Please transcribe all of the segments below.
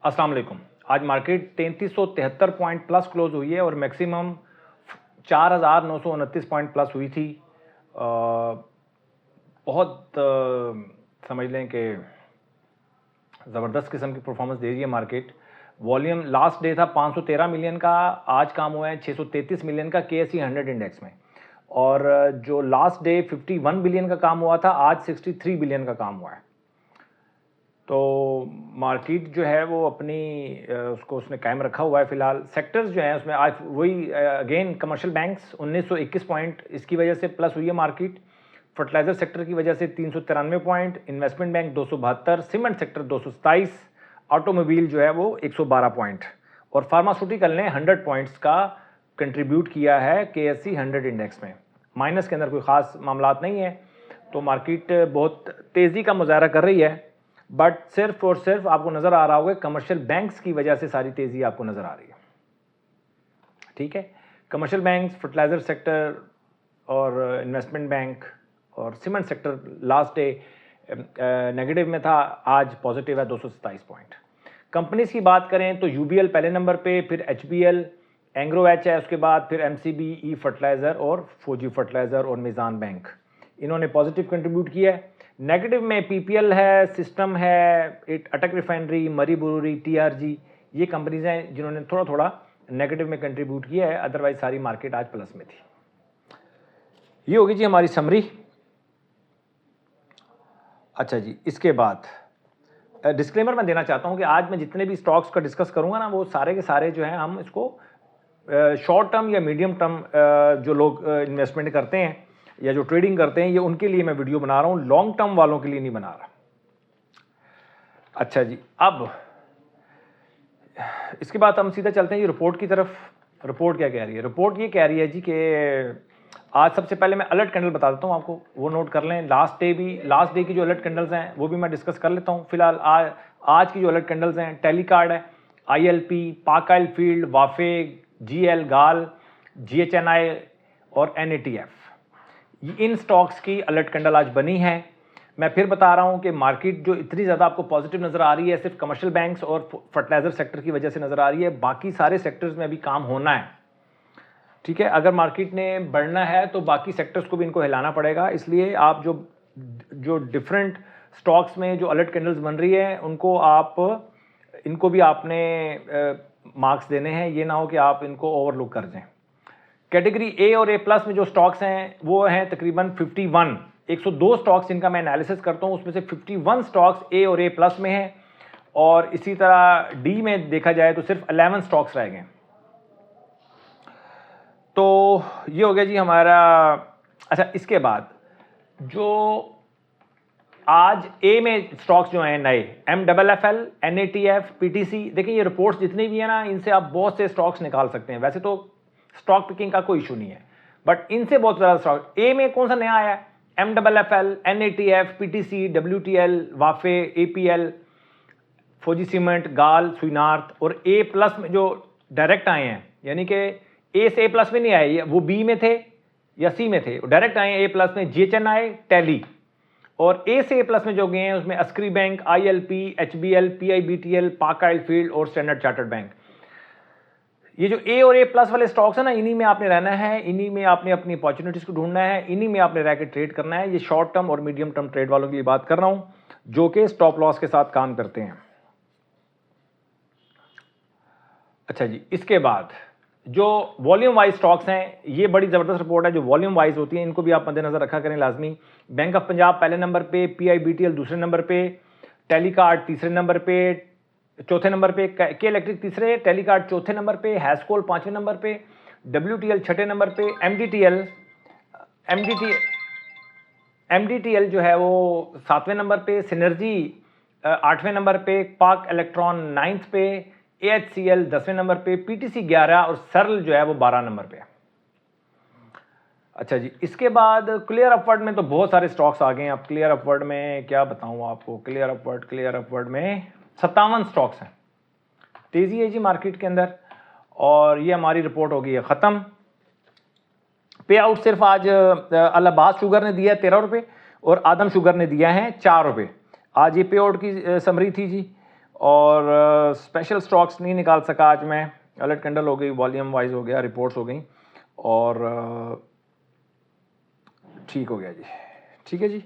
अस्सलाम वालेकुम। आज मार्केट 3373 पॉइंट प्लस क्लोज हुई है और मैक्सिमम 4929 पॉइंट प्लस हुई थी। बहुत समझ लें कि ज़बरदस्त किस्म की परफॉर्मेंस दे रही है मार्केट। वॉल्यूम लास्ट डे था 513 मिलियन का, आज काम हुआ है 633 मिलियन का KSE 100 इंडेक्स में। और जो लास्ट डे 51 बिलियन का काम हुआ था, आज 63 बिलियन का काम हुआ है। तो मार्केट जो है वो अपनी उसको उसने कायम रखा हुआ है फ़िलहाल। सेक्टर्स जो हैं उसमें आज वही अगेन कमर्शियल बैंक्स 1921 पॉइंट, इसकी वजह से प्लस हुई है मार्केट। फर्टिलाइज़र सेक्टर की वजह से 393 point, investment bank 272, cement sector 227, automobile जो है वो 112 पॉइंट और फार्मास्यूटिकल ने 100 पॉइंट्स का कंट्रीब्यूट किया है KSE 100 इंडेक्स में। माइनस के अंदर कोई ख़ास मामलात नहीं है, तो मार्केट बहुत तेज़ी का मुजाहरा कर रही है, बट सिर्फ और सिर्फ आपको नज़र आ रहा होगा कमर्शियल बैंक्स की वजह से सारी तेज़ी आपको नज़र आ रही है। ठीक है, कमर्शियल बैंक्स, फर्टिलाइज़र सेक्टर और इन्वेस्टमेंट बैंक और cement sector last day negative में था, आज पॉजिटिव है 227 पॉइंट। कंपनीज की बात करें तो UBL पहले नंबर पे, फिर HBL, एंग्रो एच है उसके बाद, फिर MCB, ई फर्टिलाइज़र और फौजी फर्टिलाइज़र और मिज़ान बैंक, इन्होंने पॉजिटिव कंट्रीब्यूट किया है। नेगेटिव में PPL है, सिस्टम है, अटक रिफाइनरी, मरी ब्रूरी, TRG, ये कंपनीज हैं जिन्होंने थोड़ा थोड़ा नेगेटिव में कंट्रीब्यूट किया है, अदरवाइज सारी मार्केट आज प्लस में थी। ये होगी जी हमारी समरी। अच्छा जी, इसके बाद डिस्क्लेमर मैं देना चाहता हूँ कि आज मैं जितने भी स्टॉक्स का डिस्कस करूँगा ना, वो सारे के सारे जो हैं हम इसको शॉर्ट टर्म या मीडियम टर्म जो लोग इन्वेस्टमेंट करते हैं या जो ट्रेडिंग करते हैं, ये उनके लिए मैं वीडियो बना रहा हूँ, लॉन्ग टर्म वालों के लिए नहीं बना रहा। अच्छा जी, अब इसके बाद हम सीधा चलते हैं जी रिपोर्ट की तरफ। रिपोर्ट क्या कह रही है? रिपोर्ट ये कह रही है जी कि आज सबसे पहले मैं अलर्ट कैंडल बता देता हूँ आपको, वो नोट कर लें। लास्ट डे की जो अलर्ट कैंडल्स हैं वो भी मैं डिस्कस कर लेता हूँ। फिलहाल आज की जो अलर्ट कैंडल्स हैं, टेलीकार्ड है, ILP, पाक ऑयल फील्ड, वाफे, GL, गाल, GHNI और NATF, इन स्टॉक्स की अलर्ट कैंडल आज बनी है। मैं फिर बता रहा हूं कि मार्केट जो इतनी ज़्यादा आपको पॉजिटिव नज़र आ रही है सिर्फ कमर्शियल बैंक्स और फर्टिलाइज़र सेक्टर की वजह से नज़र आ रही है, बाकी सारे सेक्टर्स में अभी काम होना है। ठीक है, अगर मार्केट ने बढ़ना है तो बाकी सेक्टर्स को भी इनको हिलाना पड़ेगा, इसलिए आप जो डिफरेंट स्टॉक्स में जो अलर्ट कैंडल्स बन रही है इनको भी आपने मार्क्स देने हैं, ये ना हो कि आप इनको ओवरलुक कर दें। कैटेगरी A और A+ में जो स्टॉक्स हैं वो हैं तकरीबन 102 स्टॉक्स जिनका मैं एनालिसिस करता हूं, उसमें से 51 स्टॉक्स A और A+ में हैं और इसी तरह D में देखा जाए तो सिर्फ 11 स्टॉक्स रह गए। तो ये हो गया जी हमारा। अच्छा, इसके बाद जो आज A में स्टॉक्स जो हैं नए, MFFL, NATF, PTC, देखिए ये रिपोर्ट्स जितनी भी है ना, इनसे आप बहुत से स्टॉक्स निकाल सकते हैं। वैसे तो स्टॉक पिकिंग का कोई इशू नहीं है, बट इनसे बहुत ज़्यादा स्टॉक। A में कौन सा नया आया है? MFFL, NATF, PTC, WTL, वाफे, APL, फौजी सीमेंट, गाल, सुइनार्थ। और A+ में जो डायरेक्ट आए हैं, यानी कि A से A+ में नहीं आए, वो B में थे या C में थे, डायरेक्ट आए हैं A+ में, GHNI, टैली। और A से A+ में जो गए हैं उसमें Askari bank, ILP, HBL, PIBTL, पाक ऑयल फील्ड और स्टैंडर्ड चार्टर्ड बैंक। ये जो A और A+ वाले स्टॉक्स है ना, इन्हीं में आपने रहना है, इन्हीं में आपने अपनी अपॉर्चुनिटीज को ढूंढना है, इन्हीं में आपने रह के ट्रेड करना है। ये शॉर्ट टर्म और मीडियम टर्म ट्रेड वालों की लिए बात कर रहा हूं, जो कि स्टॉप लॉस के साथ काम करते हैं। अच्छा जी, इसके बाद जो वॉल्यूम वाइज स्टॉक्स हैं, ये बड़ी ज़बरदस्त रिपोर्ट है। जो वॉल्यूम वाइज होती है इनको भी आप मद्देनजर रखा करें लाजमी। बैंक ऑफ पंजाब पहले नंबर पे, PIBTL दूसरे नंबर पे, टेलीकार्ड तीसरे नंबर पे, चौथे नंबर पे, के इलेक्ट्रिक तीसरे, टेलीकार्ड चौथे नंबर पे, हैस्कोल पांचवें नंबर पे, WTL छठे नंबर पे, MDTL जो है वो 7वें नंबर पे, सिनर्जी 8वें नंबर पे, पाक इलेक्ट्रॉन 9th पे, AHCL 10वें नंबर पे, PTC 11 और सरल जो है वो 12 नंबर पे। अच्छा जी, इसके बाद क्लियर अपवर्ड में तो बहुत सारे स्टॉक्स आ गए हैं। अब क्लियर अपवर्ड में क्या बताऊं आपको, क्लियर अपवर्ड में 57 स्टॉक्स हैं। तेजी है जी मार्केट के अंदर। और ये हमारी रिपोर्ट हो गई है ख़त्म। पे आउट सिर्फ आज अलाहाबाद शुगर ने दिया है 13 रुपये और आदम शुगर ने दिया है 4 रुपये। आज ये पे आउट की समरी थी जी। और स्पेशल स्टॉक्स नहीं निकाल सका आज मैं। अलर्ट कैंडल हो गई, वॉल्यूम वाइज हो गया, रिपोर्ट्स हो गई और ठीक हो गया जी। ठीक है जी।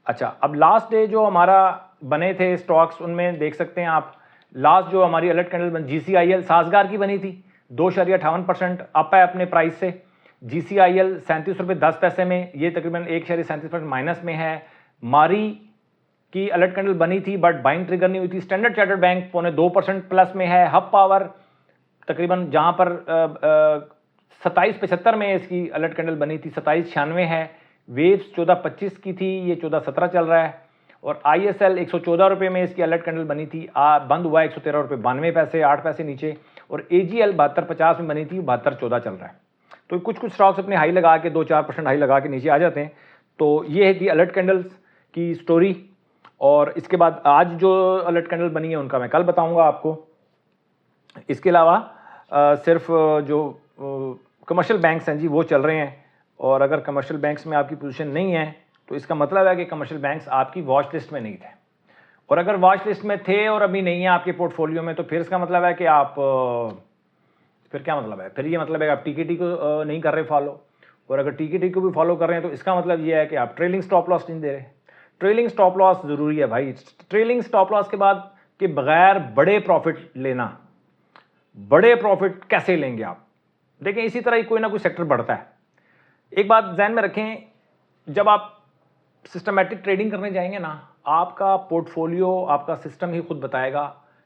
अच्छा, अब लास्ट डे जो हमारा बने थे स्टॉक्स, उनमें देख सकते हैं आप, लास्ट जो हमारी अलर्ट कैंडल बन GCIL साजगार की बनी थी, 2.58% अप है अपने प्राइस से। GCIL 37 रुपये 10 पैसे में, ये तकरीबन 1.37% माइनस में है। मारी की अलर्ट कैंडल बनी थी बट बाइंग ट्रिगर नहीं हुई थी। स्टैंडर्ड चार्टर्ड बैंक 0.2% प्लस में है। हब पावर तकरीबन जहां पर 27.75 में इसकी अलर्ट कैंडल बनी थी, 27.96 है। वेव्स 14.25 की थी, ये 14.17 चल रहा है। और ISL 114 रुपये में इसकी अलर्ट कैंडल बनी थी, बंद हुआ 113 रुपये 92 पैसे, 8 पैसे नीचे। और AGL 72.50 में बनी थी, 72.14 चल रहा है। तो कुछ कुछ स्टॉक्स अपने हाई लगा के 2-4% हाई लगा के नीचे आ जाते हैं। तो ये है कि अलर्ट कैंडल्स की स्टोरी। और इसके बाद आज जो अलर्ट कैंडल बनी है उनका मैं कल बताऊंगा आपको। इसके अलावा सिर्फ जो कमर्शियल बैंक्स हैं जी वो चल रहे हैं। और अगर कमर्शियल बैंक्स में आपकी पोजीशन नहीं है तो इसका मतलब है कि कमर्शियल बैंक्स आपकी वॉच लिस्ट में नहीं थे। और अगर वॉच लिस्ट में थे और अभी नहीं है आपके पोर्टफोलियो में, तो फिर इसका मतलब है कि आप फिर क्या मतलब है, फिर ये मतलब है कि आप TKT को नहीं कर रहे फॉलो। और अगर TKT को भी फॉलो कर रहे हैं तो इसका मतलब ये है कि आप ट्रेलिंग स्टॉप लॉस नहीं दे रहे। ट्रेलिंग स्टॉप लॉस ज़रूरी है भाई। ट्रेलिंग स्टॉप लॉस के बाद के बगैर बड़े प्रॉफिट लेना, बड़े प्रॉफिट कैसे लेंगे आप? देखें, इसी तरह ही कोई ना कोई सेक्टर बढ़ता है। एक बात ध्यान में रखें, जब आप सिस्टमैटिक ट्रेडिंग करने जाएंगे ना, आपका पोर्टफोलियो, आपका सिस्टम ही खुद बताएगा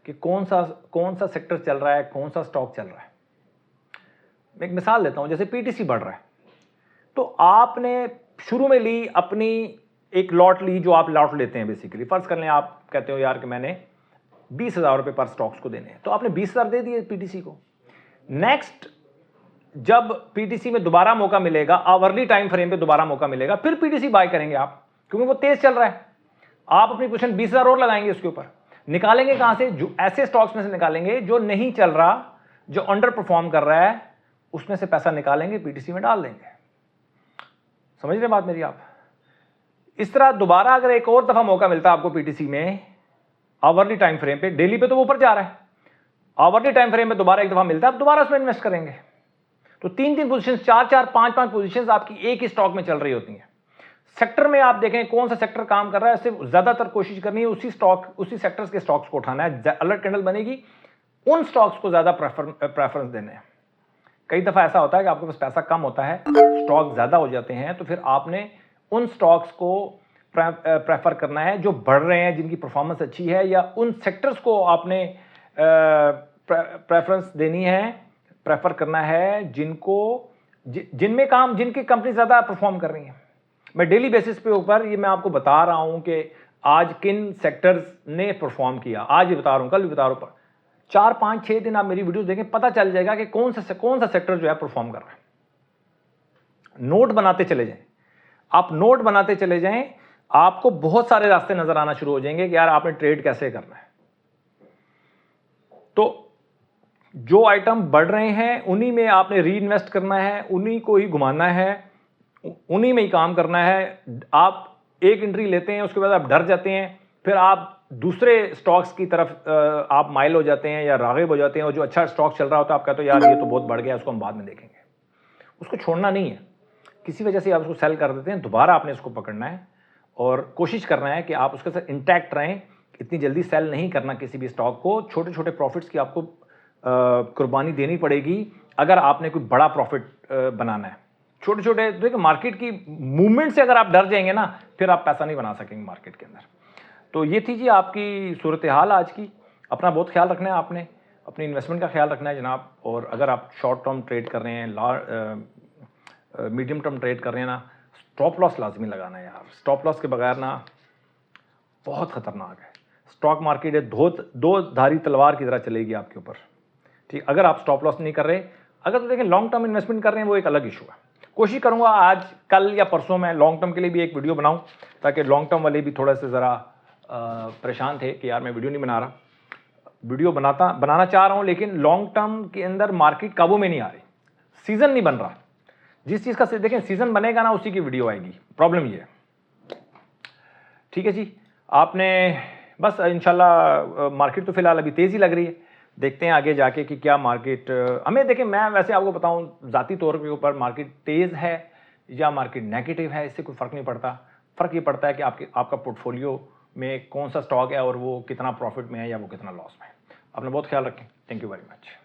कि कौन सा सेक्टर चल रहा है, कौन सा स्टॉक चल रहा है। मैं एक मिसाल देता हूं, जैसे PTC बढ़ रहा है तो आपने शुरू में ली अपनी एक लॉट ली, जो आप लॉट लेते हैं बेसिकली। फर्ज कर लें आप कहते हो यार कि मैंने 20,000 रुपये पर स्टॉक्स को देने हैं, तो आपने 20,000 दे दिए PTC को। नेक्स्ट जब PTC में दोबारा मौका मिलेगा, आवरली टाइम फ्रेम पे दोबारा मौका मिलेगा, फिर PTC बाय करेंगे आप, क्योंकि वो तेज चल रहा है। आप अपनी पोजीशन 20,000 और लगाएंगे उसके ऊपर। निकालेंगे कहां से? जो ऐसे स्टॉक्स में से निकालेंगे जो नहीं चल रहा, जो अंडर परफॉर्म कर रहा है, उसमें से पैसा निकालेंगे, PTC में डाल देंगे। समझ रहे बात मेरी आप? इस तरह दोबारा अगर एक और दफा मौका मिलता है आपको PTC में, आवरली टाइम फ्रेम पे, डेली पे तो वो ऊपर जा रहा है, आवरली टाइम फ्रेम में दोबारा एक दफा मिलता है, आप दोबारा उसमें इन्वेस्ट करेंगे। तो 3-3 पोजीशन, 4-4, 5-5 पोजीशंस आपकी एक ही स्टॉक में चल रही होती हैं। सेक्टर में आप देखें कौन सा सेक्टर काम कर रहा है, सिर्फ ज्यादातर कोशिश करनी है उसी स्टॉक, उसी सेक्टर्स के स्टॉक्स को उठाना है। अलर्ट कैंडल बनेगी, उन स्टॉक्स को ज्यादा प्रेफरेंस देने हैं। कई दफा ऐसा होता है कि आपके पास पैसा कम होता है, स्टॉक ज्यादा हो जाते हैं, तो फिर आपने उन स्टॉक्स को प्रेफर करना है जो बढ़ रहे हैं, जिनकी परफॉर्मेंस अच्छी है, या उन सेक्टर्स को आपने प्रेफरेंस देनी है, प्रेफर करना है जिनमें जिनकी कंपनी ज्यादा परफॉर्म कर रही है। मैं डेली बेसिस पे ऊपर ये मैं आपको बता रहा हूं कि आज किन सेक्टर्स ने परफॉर्म किया, आज भी बता रहा हूं, कल भी बता रहा हूं। 4-5-6 दिन आप मेरी वीडियोस देखें, पता चल जाएगा कि कौन सा सेक्टर जो है परफॉर्म कर रहा है। नोट बनाते चले जाएं, आप नोट बनाते चले जाएं, आपको बहुत सारे रास्ते नजर आना शुरू हो जाएंगे कि यार आपने ट्रेड कैसे करना है। तो जो आइटम बढ़ रहे हैं उन्हीं में आपने री इन्वेस्ट करना है, उन्हीं को ही घुमाना है, उन्हीं में ही काम करना है। आप एक एंट्री लेते हैं, उसके बाद आप डर जाते हैं, फिर आप दूसरे स्टॉक्स की तरफ आप माइल हो जाते हैं या राग़िब हो जाते हैं, और जो अच्छा स्टॉक चल रहा होता है आप कहते हो यार ये तो बहुत बढ़ गया, उसको हम बाद में देखेंगे। उसको छोड़ना नहीं है, किसी वजह से आप उसको सेल कर देते हैं, दोबारा आपने उसको पकड़ना है और कोशिश करना है कि आप उसके साथ इंटैक्ट रहें। इतनी जल्दी सेल नहीं करना किसी भी स्टॉक को। छोटे छोटे प्रॉफिट्स की आपको कुर्बानी देनी पड़ेगी अगर आपने कोई बड़ा प्रॉफिट बनाना है। छोटे छोटे देखिए, मार्केट की मूवमेंट से अगर आप डर जाएंगे ना, फिर आप पैसा नहीं बना सकेंगे मार्केट के अंदर। तो ये थी जी आपकी सूरत हाल आज की। अपना बहुत ख्याल रखना है आपने, अपनी इन्वेस्टमेंट का ख्याल रखना है जनाब। और अगर आप शॉर्ट टर्म ट्रेड कर रहे हैं, मीडियम टर्म ट्रेड कर रहे हैं ना, स्टॉप लॉस लाजमी लगाना है यार। स्टॉप लॉस के बगैर ना बहुत खतरनाक है। स्टॉक मार्केट है दो धारी तलवार की तरह चलेगी आपके ऊपर, ठीक। अगर आप स्टॉप लॉस नहीं कर रहे, अगर तो देखें लॉन्ग टर्म इन्वेस्टमेंट कर रहे हैं, वो एक अलग इशू है। कोशिश करूंगा आज कल या परसों में लॉन्ग टर्म के लिए भी एक वीडियो बनाऊं, ताकि लॉन्ग टर्म वाले भी थोड़ा से ज़रा परेशान थे कि यार मैं वीडियो नहीं बना रहा। वीडियो बनाना चाह रहा हूं, लेकिन लॉन्ग टर्म के अंदर मार्केट काबू में नहीं आ रही, सीजन नहीं बन रहा। जिस चीज़ का देखें सीजन बनेगा ना, उसी की वीडियो आएगी। प्रॉब्लम ये है, ठीक है जी। आपने बस इंशाल्लाह मार्केट तो फिलहाल अभी तेज़ ही लग रही है, देखते हैं आगे जाके कि क्या मार्केट हमें देखें। मैं वैसे आपको बताऊं ज़ाती तौर के ऊपर मार्केट तेज़ है या मार्केट नेगेटिव है, इससे कोई फ़र्क नहीं पड़ता। फ़र्क ये पड़ता है कि आपका पोर्टफोलियो में कौन सा स्टॉक है और वो कितना प्रॉफिट में है या वो कितना लॉस में है। अपना बहुत ख्याल रखें। Thank you very much.